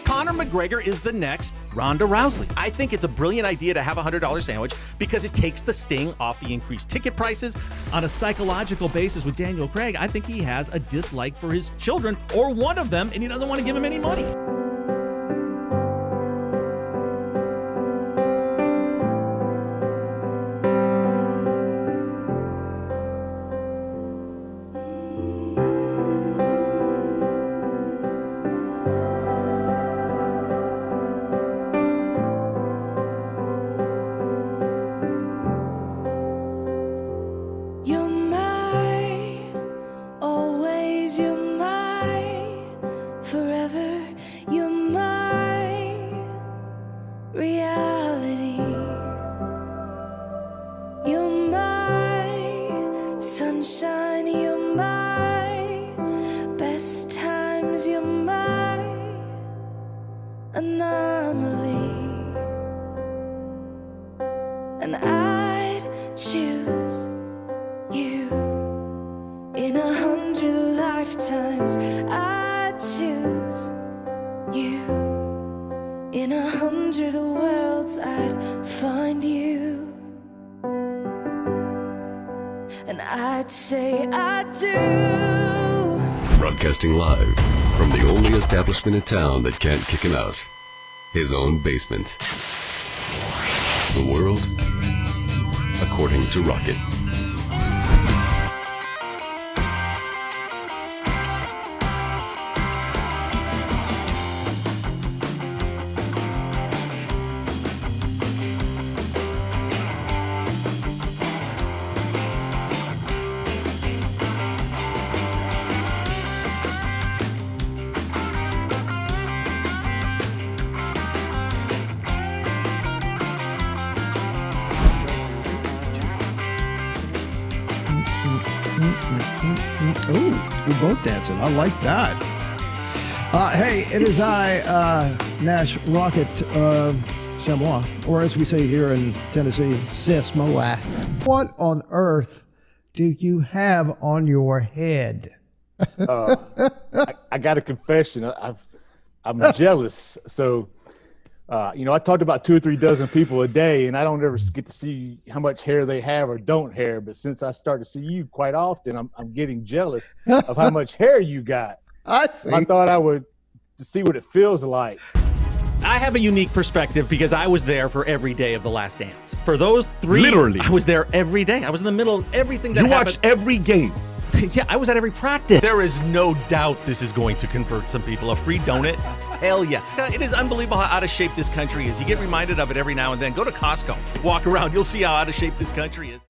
Conor McGregor is the next Ronda Rousey. I think it's a brilliant idea to have a $100 sandwich because it takes the sting off the increased ticket prices. On a psychological basis with Daniel Craig, I think he has a dislike for his children, or one of them, and he doesn't want to give him any money. And I'd choose you in 100 lifetimes. I'd choose you in 100 worlds. I'd find you, and I'd say I do. Broadcasting live from the only establishment in town that can't kick him out, his own basement. The world according to Rockett. Ooh, we're both dancing. I like that. Hey, it is I, Nash, Rockett, Samoa, or as we say here in Tennessee, Samoa. What on earth do you have on your head? I got a confession. I'm jealous. So, I talked about 2 or 3 dozen people a day, and I don't ever get to see how much hair they have or don't have. But since I start to see you quite often, I'm getting jealous of how much hair you got. I see. I thought I would see what it feels like. I have a unique perspective because I was there for every day of The Last Dance. For those 3, Literally. I was there every day. I was in the middle of everything that happened. You watch every game. Yeah, I was at every practice. There is no doubt this is going to convert some people. A free donut? Hell yeah. It is unbelievable how out of shape this country is. You get reminded of it every now and then. Go to Costco. Walk around. You'll see how out of shape this country is.